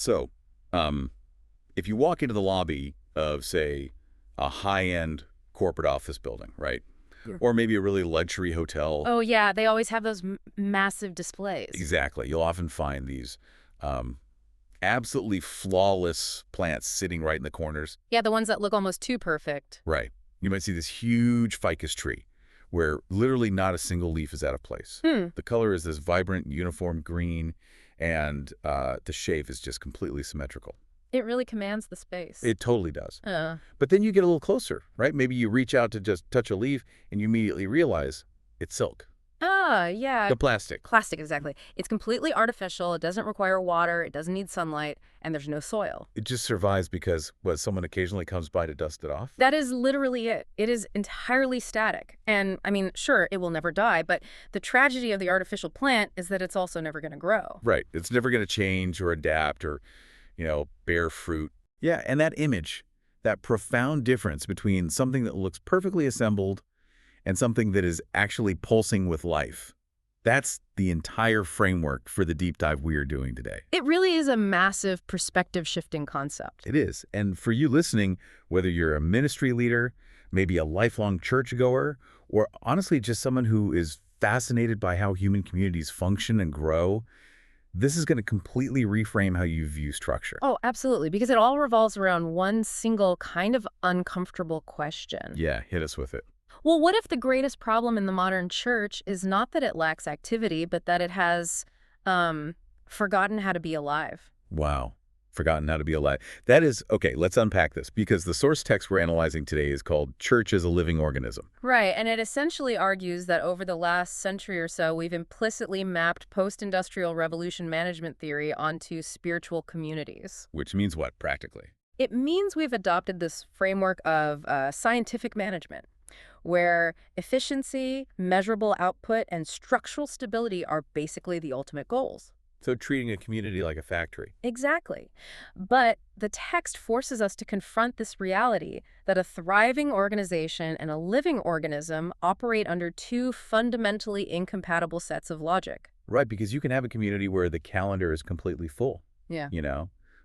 So, if you walk into the lobby of, say, a high-end corporate office building, right? Yeah. Or maybe a really luxury hotel. Oh, yeah, they always have those massive displays. Exactly. You'll often find these absolutely flawless plants sitting right in the corners. Yeah, the ones that look almost too perfect. Right. You might see this huge ficus tree where literally not a single leaf is out of place. The color is this vibrant, uniform green, and the shape is just completely symmetrical. It really commands the space. It totally does. But then you get a little closer, right? Maybe you reach out to just touch a leaf and you immediately realize it's silk. Yeah. The plastic. Plastic, exactly. It's completely artificial. It doesn't require water. It doesn't need sunlight. And there's no soil. It just survives because, someone occasionally comes by to dust it off? That is literally it. It is entirely static. And, I mean, sure, it will never die, but the tragedy of the artificial plant is that it's also never going to grow. Right. It's never going to change or adapt or, bear fruit. Yeah, and that image, that profound difference between something that looks perfectly assembled and something that is actually pulsing with life. That's the entire framework for the deep dive we are doing today. It really is a massive perspective-shifting concept. It is. And for you listening, whether you're a ministry leader, maybe a lifelong churchgoer, or honestly just someone who is fascinated by how human communities function and grow, this is going to completely reframe how you view structure. Oh, absolutely, because it all revolves around one single kind of uncomfortable question. Yeah, hit us with it. Well, what if the greatest problem in the modern church is not that it lacks activity, but that it has forgotten how to be alive? Wow. Forgotten how to be alive. That is, okay, let's unpack this, because the source text we're analyzing today is called Church as a Living Organism. Right, and it essentially argues that over the last century or so, we've implicitly mapped post-industrial revolution management theory onto spiritual communities. Which means what, practically? It means we've adopted this framework of scientific management, where efficiency, measurable output, and structural stability are basically the ultimate goals. So treating a community like a factory. Exactly. But the text forces us to confront this reality that a thriving organization and a living organism operate under two fundamentally incompatible sets of logic. Right, because you can have a community where the calendar is completely full. Yeah.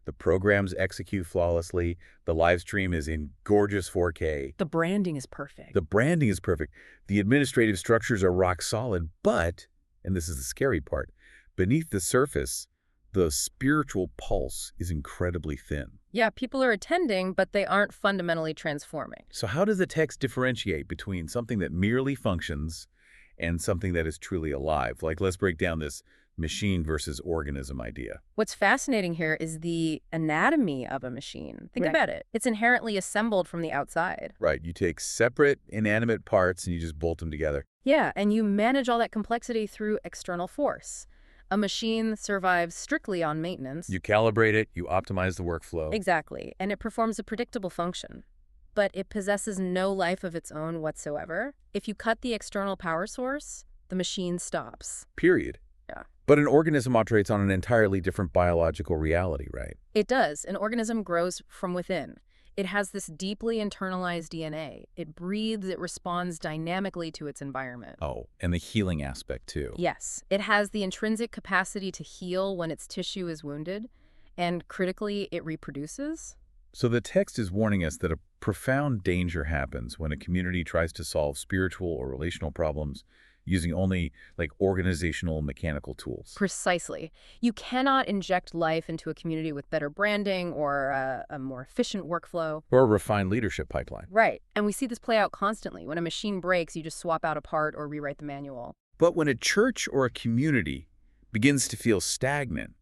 The programs execute flawlessly. The live stream is in gorgeous 4K. The branding is perfect. The branding is perfect. The administrative structures are rock solid, but, and this is the scary part, beneath the surface, the spiritual pulse is incredibly thin. Yeah, people are attending, but they aren't fundamentally transforming. So how does the text differentiate between something that merely functions and something that is truly alive? Like, let's break down this machine versus organism idea. What's fascinating here is the anatomy of a machine. Think about it. It's inherently assembled from the outside. Right. You take separate inanimate parts and you just bolt them together. Yeah, and you manage all that complexity through external force. A machine survives strictly on maintenance. You calibrate it, you optimize the workflow. Exactly, and it performs a predictable function. But it possesses no life of its own whatsoever. If you cut the external power source, the machine stops. Period. Yeah. But an organism operates on an entirely different biological reality, right? It does. An organism grows from within. It has this deeply internalized DNA. It breathes, it responds dynamically to its environment. Oh, and the healing aspect too. Yes. It has the intrinsic capacity to heal when its tissue is wounded, and critically, it reproduces. So the text is warning us that a profound danger happens when a community tries to solve spiritual or relational problems using only organizational mechanical tools. Precisely. You cannot inject life into a community with better branding or a more efficient workflow. Or a refined leadership pipeline. Right. And we see this play out constantly. When a machine breaks, you just swap out a part or rewrite the manual. But when a church or a community begins to feel stagnant,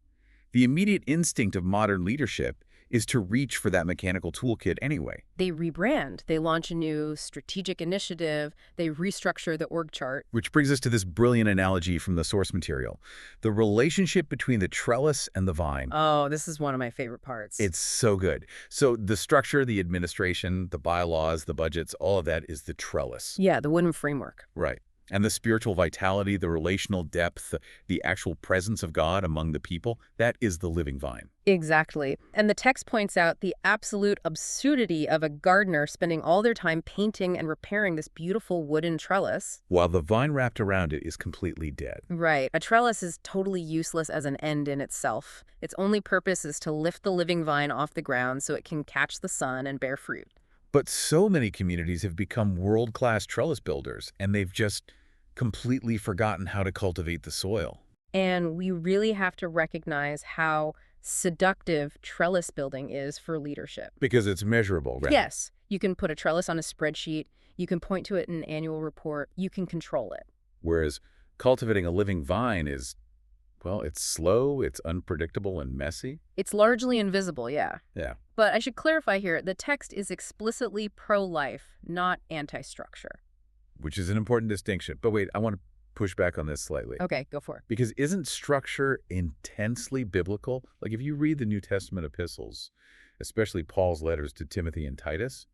the immediate instinct of modern leadership is to reach for that mechanical toolkit anyway. They rebrand. They launch a new strategic initiative. They restructure the org chart. Which brings us to this brilliant analogy from the source material. The relationship between the trellis and the vine. Oh, this is one of my favorite parts. It's so good. So the structure, the administration, the bylaws, the budgets, all of that is the trellis. Yeah, the wooden framework. Right. And the spiritual vitality, the relational depth, the actual presence of God among the people, that is the living vine. Exactly. And the text points out the absolute absurdity of a gardener spending all their time painting and repairing this beautiful wooden trellis. While the vine wrapped around it is completely dead. Right. A trellis is totally useless as an end in itself. Its only purpose is to lift the living vine off the ground so it can catch the sun and bear fruit. But so many communities have become world-class trellis builders, and they've just completely forgotten how to cultivate the soil. And we really have to recognize how seductive trellis building is for leadership. Because it's measurable, right? Yes, you can put a trellis on a spreadsheet, you can point to it in an annual report, you can control it. Whereas cultivating a living vine is, well, it's slow, it's unpredictable and messy. It's largely invisible, yeah. Yeah. But I should clarify here, the text is explicitly pro-life, not anti-structure. Which is an important distinction. But wait, I want to push back on this slightly. Okay, go for it. Because isn't structure intensely biblical? Like if you read the New Testament epistles, especially Paul's letters to Timothy and Titus,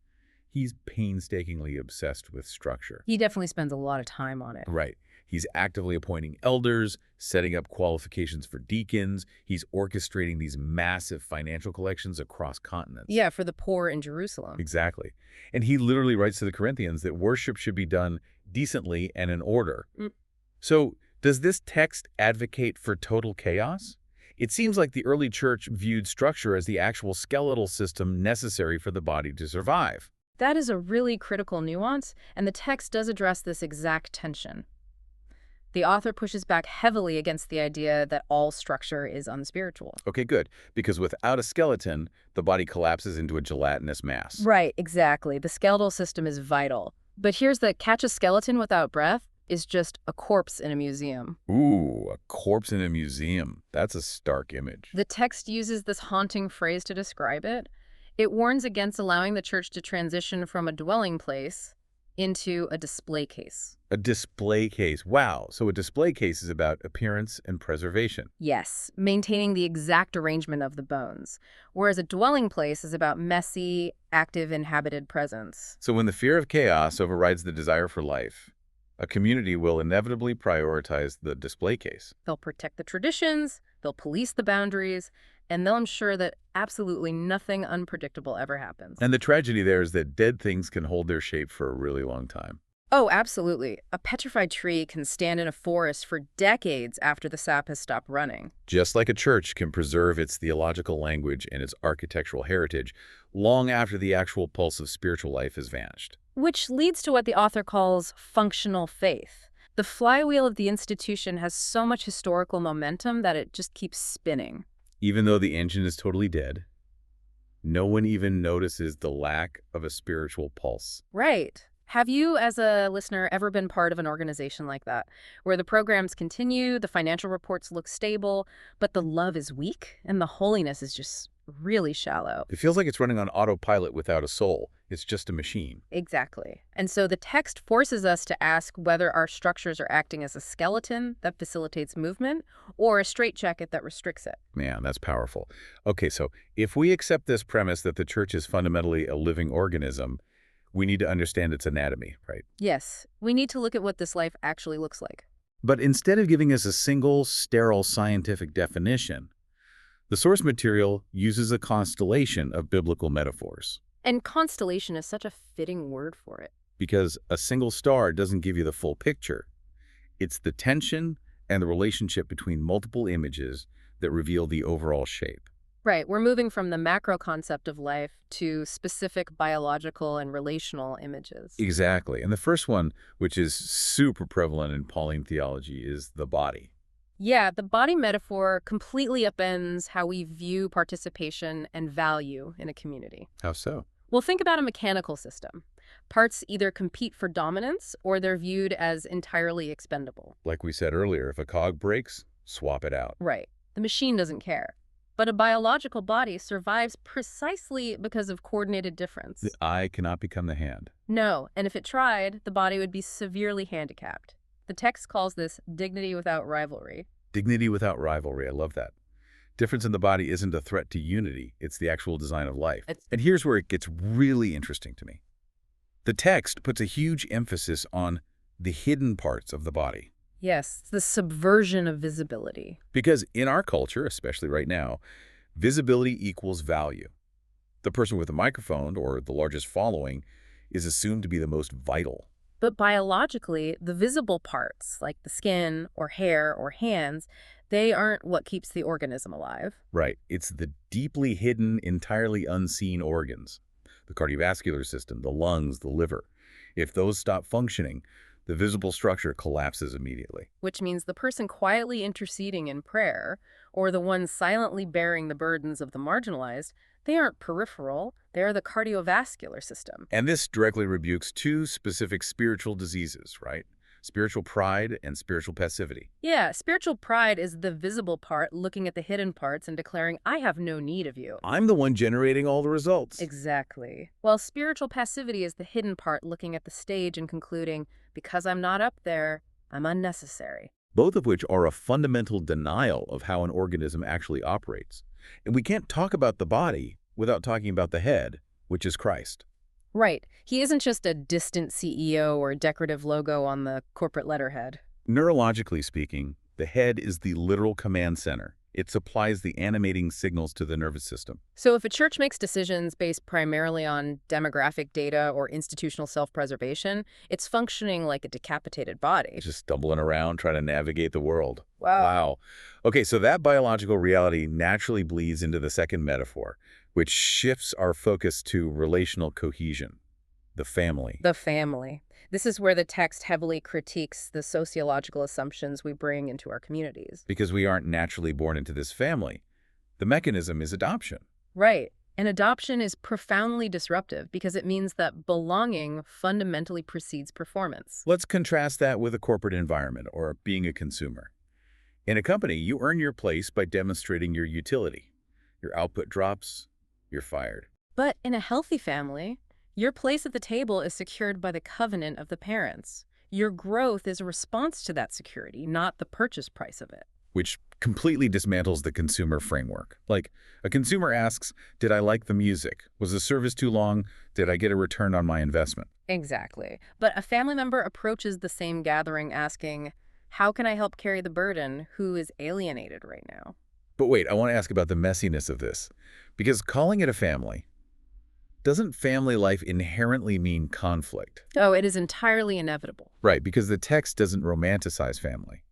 he's painstakingly obsessed with structure. He definitely spends a lot of time on it. Right. He's actively appointing elders, setting up qualifications for deacons. He's orchestrating these massive financial collections across continents. Yeah, for the poor in Jerusalem. Exactly. And he literally writes to the Corinthians that worship should be done decently and in order. So does this text advocate for total chaos? It seems like the early church viewed structure as the actual skeletal system necessary for the body to survive. That is a really critical nuance, and the text does address this exact tension. The author pushes back heavily against the idea that all structure is unspiritual. Okay, good. Because without a skeleton, the body collapses into a gelatinous mass. Right, exactly. The skeletal system is vital. But here's the catch: a skeleton without breath is just a corpse in a museum. Ooh, a corpse in a museum. That's a stark image. The text uses this haunting phrase to describe it. It warns against allowing the church to transition from a dwelling place into a display case. A display case. Wow. So a display case is about appearance and preservation. Yes, maintaining the exact arrangement of the bones, whereas a dwelling place is about messy, active, inhabited presence. So when the fear of chaos overrides the desire for life, a community will inevitably prioritize the display case. They'll protect the traditions, they'll police the boundaries, and they'll ensure that absolutely nothing unpredictable ever happens. And the tragedy there is that dead things can hold their shape for a really long time. Oh, absolutely. A petrified tree can stand in a forest for decades after the sap has stopped running. Just like a church can preserve its theological language and its architectural heritage long after the actual pulse of spiritual life has vanished. Which leads to what the author calls functional faith. The flywheel of the institution has so much historical momentum that it just keeps spinning. Even though the engine is totally dead, no one even notices the lack of a spiritual pulse. Right. Have you, as a listener, ever been part of an organization like that, where the programs continue, the financial reports look stable, but the love is weak and the holiness is just really shallow? It feels like it's running on autopilot without a soul. It's just a machine. Exactly. And so the text forces us to ask whether our structures are acting as a skeleton that facilitates movement or a straitjacket that restricts it. Man, that's powerful. Okay, so if we accept this premise that the church is fundamentally a living organism, we need to understand its anatomy, right? Yes, we need to look at what this life actually looks like. But instead of giving us a single, sterile scientific definition, the source material uses a constellation of biblical metaphors. And constellation is such a fitting word for it. Because a single star doesn't give you the full picture. It's the tension and the relationship between multiple images that reveal the overall shape. Right, we're moving from the macro concept of life to specific biological and relational images. Exactly. And the first one, which is super prevalent in Pauline theology, is the body. Yeah, the body metaphor completely upends how we view participation and value in a community. How so? Well, think about a mechanical system. Parts either compete for dominance or they're viewed as entirely expendable. Like we said earlier, if a cog breaks, swap it out. Right. The machine doesn't care. But a biological body survives precisely because of coordinated difference. The eye cannot become the hand. No, and if it tried, the body would be severely handicapped. The text calls this dignity without rivalry. Dignity without rivalry. I love that. Difference in the body isn't a threat to unity. It's the actual design of life. And here's where it gets really interesting to me. The text puts a huge emphasis on the hidden parts of the body. Yes, it's the subversion of visibility. Because in our culture, especially right now, visibility equals value. The person with a microphone or the largest following is assumed to be the most vital. But biologically, the visible parts, like the skin or hair or hands, they aren't what keeps the organism alive. Right. It's the deeply hidden, entirely unseen organs. The cardiovascular system, the lungs, the liver. If those stop functioning, the visible structure collapses immediately. Which means the person quietly interceding in prayer, or the one silently bearing the burdens of the marginalized, they aren't peripheral, they're the cardiovascular system. And this directly rebukes two specific spiritual diseases, right? Spiritual pride and spiritual passivity. Yeah, spiritual pride is the visible part looking at the hidden parts and declaring, I have no need of you. I'm the one generating all the results. Exactly. While spiritual passivity is the hidden part looking at the stage and concluding, because I'm not up there, I'm unnecessary. Both of which are a fundamental denial of how an organism actually operates. And we can't talk about the body without talking about the head, which is Christ. Right. He isn't just a distant CEO or decorative logo on the corporate letterhead. Neurologically speaking, the head is the literal command center. It supplies the animating signals to the nervous system. So if a church makes decisions based primarily on demographic data or institutional self-preservation, it's functioning like a decapitated body. Just stumbling around trying to navigate the world. Wow. Wow. Okay, so that biological reality naturally bleeds into the second metaphor, which shifts our focus to relational cohesion, the family. The family. This is where the text heavily critiques the sociological assumptions we bring into our communities. Because we aren't naturally born into this family. The mechanism is adoption. Right. And adoption is profoundly disruptive because it means that belonging fundamentally precedes performance. Let's contrast that with a corporate environment or being a consumer. In a company, you earn your place by demonstrating your utility. Your output drops, you're fired. But in a healthy family, your place at the table is secured by the covenant of the parents. Your growth is a response to that security, not the purchase price of it. Which completely dismantles the consumer framework. Like, a consumer asks, did I like the music? Was the service too long? Did I get a return on my investment? Exactly. But a family member approaches the same gathering asking, how can I help carry the burden? Who is alienated right now? But wait, I want to ask about the messiness of this. Because calling it a family, doesn't family life inherently mean conflict? Oh, it is entirely inevitable. Right, because the text doesn't romanticize family.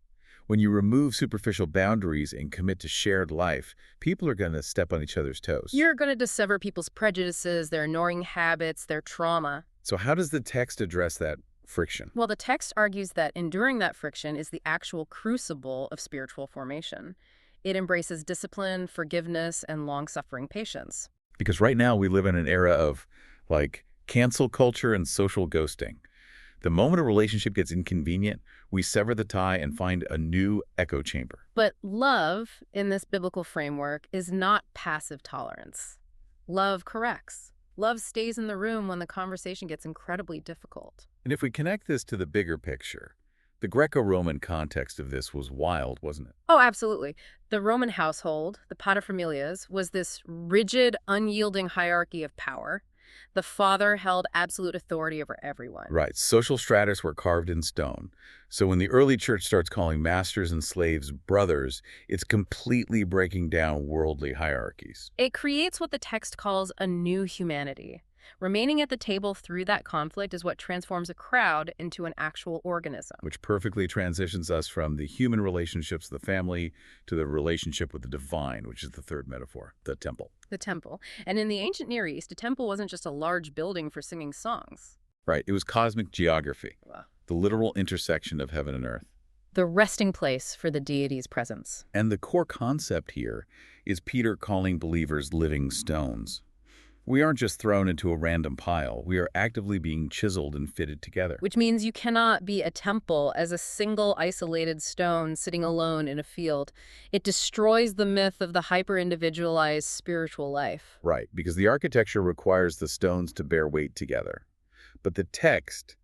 When you remove superficial boundaries and commit to shared life, people are going to step on each other's toes. You're going to dissever people's prejudices, their ignoring habits, their trauma. So how does the text address that friction? Well, the text argues that enduring that friction is the actual crucible of spiritual formation. It embraces discipline, forgiveness, and long-suffering patience. Because right now we live in an era of, like, cancel culture and social ghosting. The moment a relationship gets inconvenient, we sever the tie and find a new echo chamber. But love, in this biblical framework, is not passive tolerance. Love corrects. Love stays in the room when the conversation gets incredibly difficult. And if we connect this to the bigger picture, the Greco-Roman context of this was wild, wasn't it? Oh, absolutely. The Roman household, the paterfamilias, was this rigid, unyielding hierarchy of power. The father held absolute authority over everyone. Right. Social stratus were carved in stone. So when the early church starts calling masters and slaves brothers, it's completely breaking down worldly hierarchies. It creates what the text calls a new humanity. Remaining at the table through that conflict is what transforms a crowd into an actual organism. Which perfectly transitions us from the human relationships of the family to the relationship with the divine, which is the third metaphor, the temple. The temple. And in the ancient Near East, a temple wasn't just a large building for singing songs. Right. It was cosmic geography, Wow. the literal intersection of heaven and earth. The resting place for the deity's presence. And the core concept here is Peter calling believers living stones. We aren't just thrown into a random pile. We are actively being chiseled and fitted together. Which means you cannot be a temple as a single isolated stone sitting alone in a field. It destroys the myth of the hyper-individualized spiritual life. Right, because the architecture requires the stones to bear weight together. But the text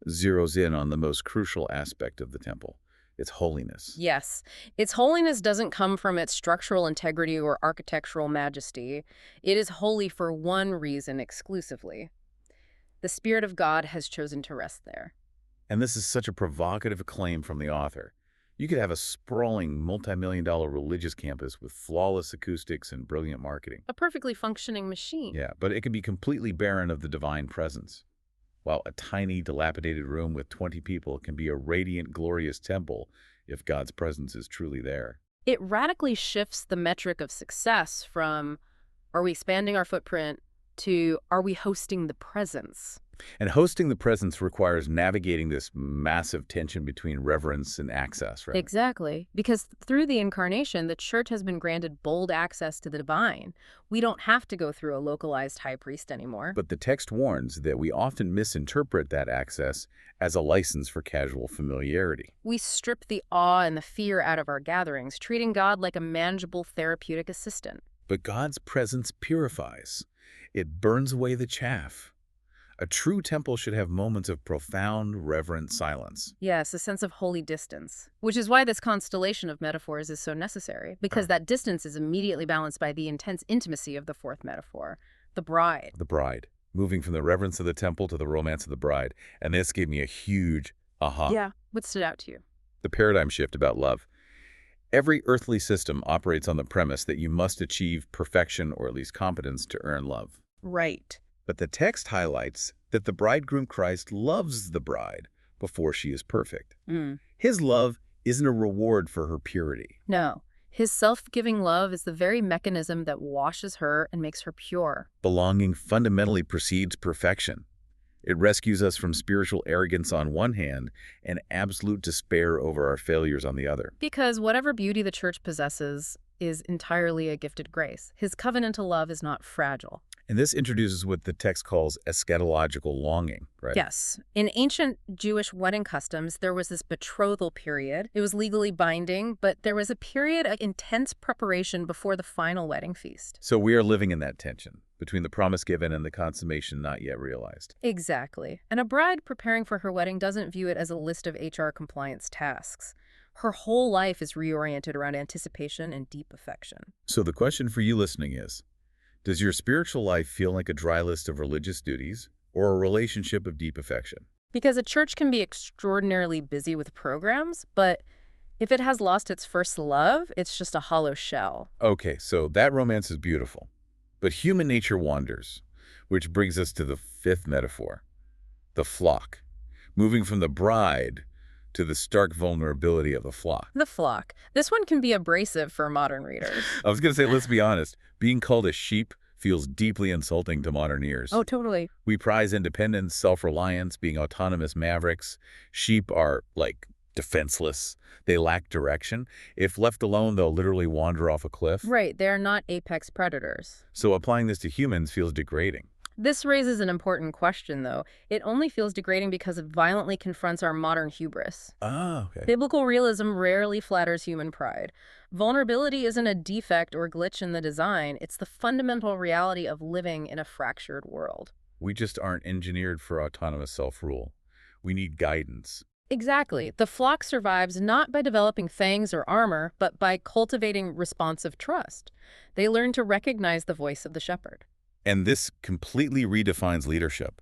zeroes in on the most crucial aspect of the temple, its holiness. Yes, its holiness doesn't come from its structural integrity or architectural majesty. It is holy for one reason exclusively. The Spirit of God has chosen to rest there. And this is such a provocative claim from the author. You could have a sprawling, multi-million-dollar religious campus with flawless acoustics and brilliant marketing. A perfectly functioning machine. Yeah, but it can be completely barren of the divine presence. While a tiny, dilapidated room with 20 people can be a radiant, glorious temple if God's presence is truly there. It radically shifts the metric of success from, are we expanding our footprint, to, are we hosting the presence? And hosting the presence requires navigating this massive tension between reverence and access, right? Exactly. Because through the incarnation, the church has been granted bold access to the divine. We don't have to go through a localized high priest anymore. But the text warns that we often misinterpret that access as a license for casual familiarity. We strip the awe and the fear out of our gatherings, treating God like a manageable therapeutic assistant. But God's presence purifies. It burns away the chaff. A true temple should have moments of profound, reverent silence. Yes, a sense of holy distance, which is why this constellation of metaphors is so necessary, because that distance is immediately balanced by the intense intimacy of the fourth metaphor, the bride. The bride, moving from the reverence of the temple to the romance of the bride. And this gave me a huge aha. Yeah. What stood out to you? The paradigm shift about love. Every earthly system operates on the premise that you must achieve perfection or at least competence to earn love. Right. But the text highlights that the bridegroom Christ loves the bride before she is perfect. His love isn't a reward for her purity. No. His self-giving love is the very mechanism that washes her and makes her pure. Belonging fundamentally precedes perfection. It rescues us from spiritual arrogance on one hand and absolute despair over our failures on the other. Because whatever beauty the church possesses is entirely a gifted grace. His covenantal love is not fragile. And this introduces what the text calls eschatological longing, right? Yes. In ancient Jewish wedding customs, there was this betrothal period. It was legally binding, but there was a period of intense preparation before the final wedding feast. So we are living in that tension between the promise given and the consummation not yet realized. Exactly. And a bride preparing for her wedding doesn't view it as a list of HR compliance tasks. Her whole life is reoriented around anticipation and deep affection. So the question for you listening is, does your spiritual life feel like a dry list of religious duties or a relationship of deep affection? Because a church can be extraordinarily busy with programs, but if it has lost its first love, it's just a hollow shell. Okay, so that romance is beautiful. But human nature wanders, which brings us to the fifth metaphor, the flock, moving from the bride to the stark vulnerability of the flock. The flock. This one can be abrasive for modern readers. I was going to say, let's be honest, being called a sheep feels deeply insulting to modern ears. Oh, totally. We prize independence, self-reliance, being autonomous mavericks. Sheep are, like, defenseless. They lack direction. If left alone, they'll literally wander off a cliff. Right, they're not apex predators. So applying this to humans feels degrading. This raises an important question, though. It only feels degrading because it violently confronts our modern hubris. Ah, okay. Biblical realism rarely flatters human pride. Vulnerability isn't a defect or glitch in the design. It's the fundamental reality of living in a fractured world. We just aren't engineered for autonomous self-rule. We need guidance. Exactly. The flock survives not by developing fangs or armor, but by cultivating responsive trust. They learn to recognize the voice of the shepherd. And this completely redefines leadership.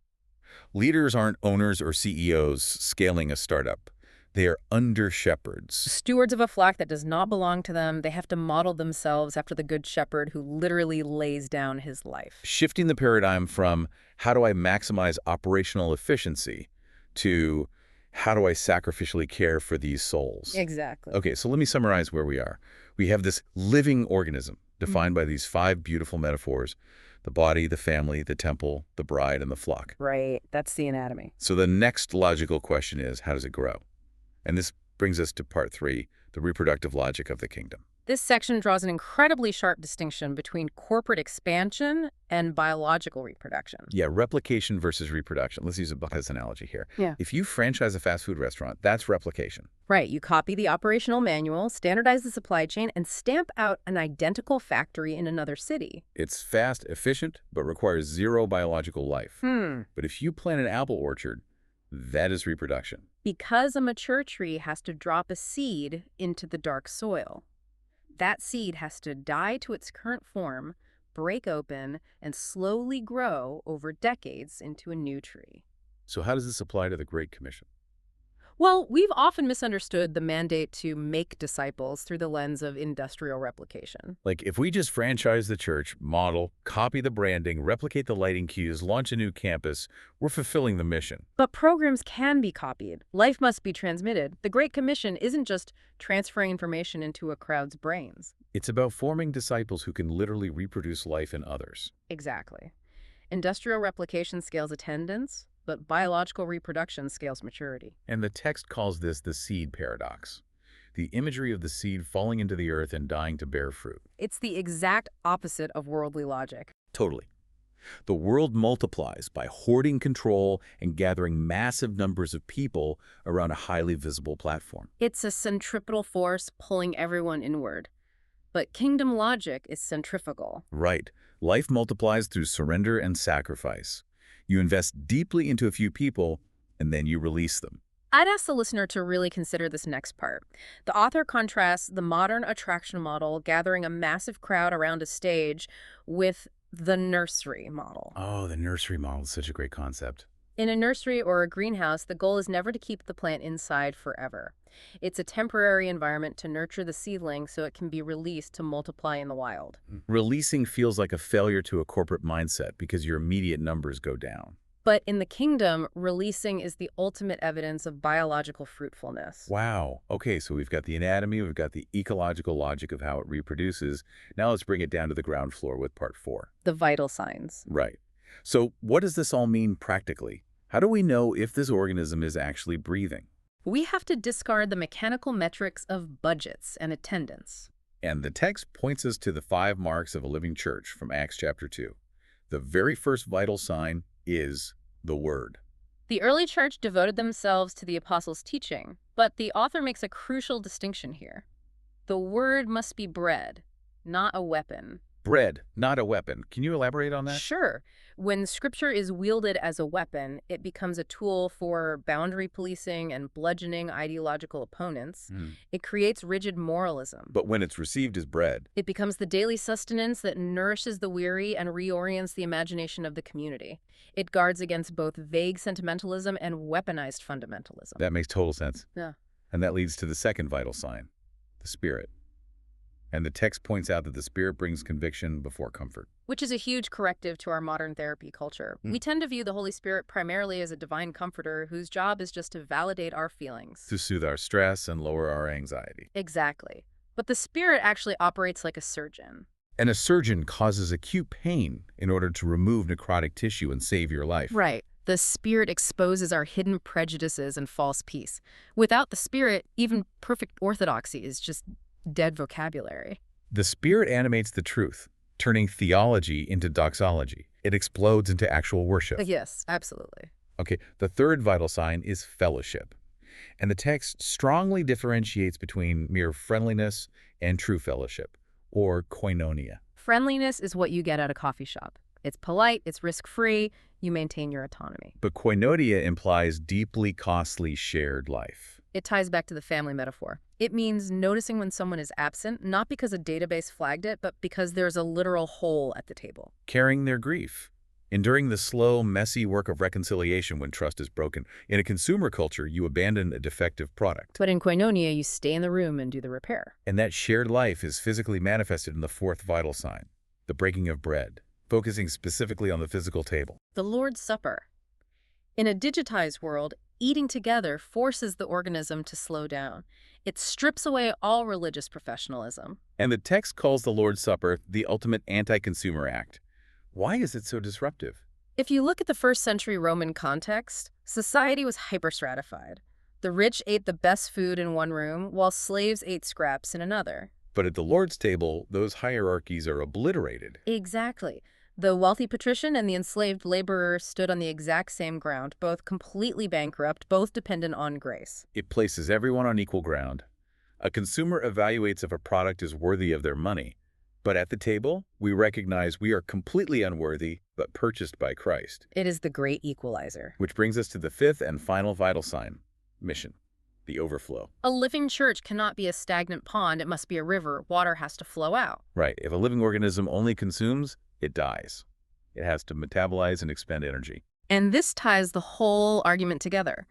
Leaders aren't owners or CEOs scaling a startup. They are under-shepherds. Stewards of a flock that does not belong to them, they have to model themselves after the good shepherd who literally lays down his life. Shifting the paradigm from how do I maximize operational efficiency to how do I sacrificially care for these souls? Exactly. Okay, so let me summarize where we are. We have this living organism defined by these 5 beautiful metaphors: the body, the family, the temple, the bride, and the flock. Right. That's the anatomy. So the next logical question is, how does it grow? And this brings us to part 3, the reproductive logic of the kingdom. This section draws an incredibly sharp distinction between corporate expansion and biological reproduction. Yeah, replication versus reproduction. Let's use a business analogy here. Yeah. If you franchise a fast food restaurant, that's replication. Right. You copy the operational manual, standardize the supply chain, and stamp out an identical factory in another city. It's fast, efficient, but requires 0 biological life. But if you plant an apple orchard, that is reproduction. Because a mature tree has to drop a seed into the dark soil. That seed has to die to its current form, break open, and slowly grow over decades into a new tree. So how does this apply to the Great Commission? Well, we've often misunderstood the mandate to make disciples through the lens of industrial replication. Like, if we just franchise the church, model, copy the branding, replicate the lighting cues, launch a new campus, we're fulfilling the mission. But programs can be copied. Life must be transmitted. The Great Commission isn't just transferring information into a crowd's brains. It's about forming disciples who can literally reproduce life in others. Exactly. Industrial replication scales attendance, but biological reproduction scales maturity. And the text calls this the seed paradox, the imagery of the seed falling into the earth and dying to bear fruit. It's the exact opposite of worldly logic. Totally. The world multiplies by hoarding control and gathering massive numbers of people around a highly visible platform. It's a centripetal force pulling everyone inward. But kingdom logic is centrifugal. Right. Life multiplies through surrender and sacrifice. You invest deeply into a few people, and then you release them. I'd ask the listener to really consider this next part. The author contrasts the modern attraction model, gathering a massive crowd around a stage, with the nursery model. Oh, the nursery model is such a great concept. In a nursery or a greenhouse, the goal is never to keep the plant inside forever. It's a temporary environment to nurture the seedling so it can be released to multiply in the wild. Releasing feels like a failure to a corporate mindset because your immediate numbers go down. But in the kingdom, releasing is the ultimate evidence of biological fruitfulness. Wow. Okay, so we've got the anatomy, we've got the ecological logic of how it reproduces. Now let's bring it down to the ground floor with part 4. The vital signs. Right. So what does this all mean practically? How do we know if this organism is actually breathing? We have to discard the mechanical metrics of budgets and attendance. And the text points us to the 5 marks of a living church from Acts chapter 2. The very first vital sign is the Word. The early church devoted themselves to the apostles' teaching, but the author makes a crucial distinction here. The Word must be bread, not a weapon. Bread, not a weapon. Can you elaborate on that? Sure. When scripture is wielded as a weapon, it becomes a tool for boundary policing and bludgeoning ideological opponents. It creates rigid moralism. But when it's received as bread, It becomes the daily sustenance that nourishes the weary and reorients the imagination of the community. It guards against both vague sentimentalism and weaponized fundamentalism. that makes total sense. Yeah. And that leads to the second vital sign, the Spirit. And the text points out that the Spirit brings conviction before comfort. Which is a huge corrective to our modern therapy culture. We tend to view the Holy Spirit primarily as a divine comforter whose job is just to validate our feelings. To soothe our stress and lower our anxiety. Exactly. But the Spirit actually operates like a surgeon. And a surgeon causes acute pain in order to remove necrotic tissue and save your life. Right. The Spirit exposes our hidden prejudices and false peace. Without the Spirit, even perfect orthodoxy is just dead vocabulary. The Spirit animates the truth, turning theology into doxology. It explodes into actual worship. Yes, absolutely. Okay, the third vital sign is fellowship. And the text strongly differentiates between mere friendliness and true fellowship, or koinonia. Friendliness is what you get at a coffee shop. It's polite, it's risk-free, you maintain your autonomy. But koinonia implies deeply costly shared life. It ties back to the family metaphor. It means noticing when someone is absent, not because a database flagged it, but because there's a literal hole at the table. Carrying their grief. Enduring the slow, messy work of reconciliation when trust is broken. In a consumer culture, you abandon a defective product. But in koinonia, you stay in the room and do the repair. And that shared life is physically manifested in the fourth vital sign, the breaking of bread, focusing specifically on the physical table. The Lord's Supper. In a digitized world, eating together forces the organism to slow down. It strips away all religious professionalism. And the text calls the Lord's Supper the ultimate anti-consumer act. Why is it so disruptive? If you look at the first century Roman context, society was hyper-stratified. The rich ate the best food in one room, while slaves ate scraps in another. But at the Lord's table, those hierarchies are obliterated. Exactly. The wealthy patrician and the enslaved laborer stood on the exact same ground, both completely bankrupt, both dependent on grace. It places everyone on equal ground. A consumer evaluates if a product is worthy of their money. But at the table, we recognize we are completely unworthy, but purchased by Christ. It is the great equalizer. Which brings us to the fifth and final vital sign, mission, the overflow. A living church cannot be a stagnant pond. It must be a river. Water has to flow out. Right. If a living organism only consumes, it dies. It has to metabolize and expend energy. And this ties the whole argument together.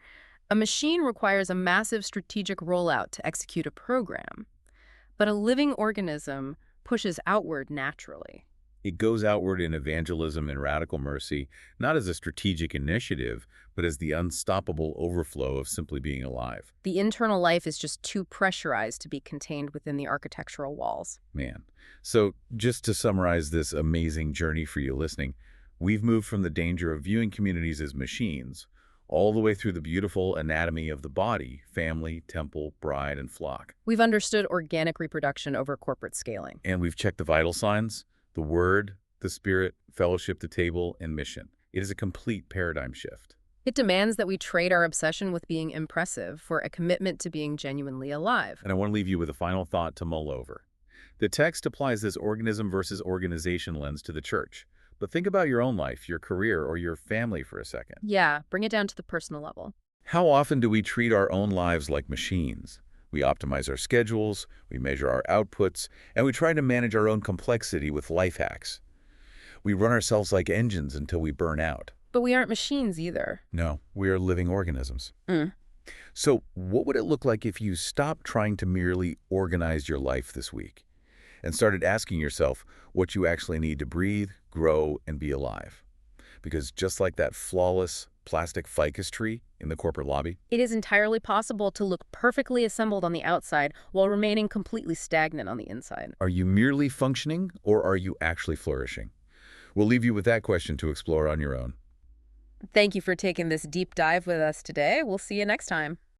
A machine requires a massive strategic rollout to execute a program, but a living organism pushes outward naturally. It goes outward in evangelism and radical mercy, not as a strategic initiative, but as the unstoppable overflow of simply being alive. The internal life is just too pressurized to be contained within the architectural walls. Man. So just to summarize this amazing journey for you listening, we've moved from the danger of viewing communities as machines all the way through the beautiful anatomy of the body, family, temple, bride, and flock. We've understood organic reproduction over corporate scaling. And we've checked the vital signs, the word, the spirit, fellowship, the table, and mission. It is a complete paradigm shift. It demands that we trade our obsession with being impressive for a commitment to being genuinely alive. And I want to leave you with a final thought to mull over. The text applies this organism versus organization lens to the church. But think about your own life, your career, or your family for a second. Yeah, bring it down to the personal level. How often do we treat our own lives like machines? We optimize our schedules, we measure our outputs, and we try to manage our own complexity with life hacks. We run ourselves like engines until we burn out. But we aren't machines either. No, we are living organisms. Mm. So what would it look like if you stopped trying to merely organize your life this week and started asking yourself what you actually need to breathe, grow, and be alive? Because just like that flawless plastic ficus tree in the corporate lobby, It is entirely possible to look perfectly assembled on the outside while remaining completely stagnant on the inside. are you merely functioning or are you actually flourishing? We'll leave you with that question to explore on your own. Thank you for taking this deep dive with us today. We'll see you next time.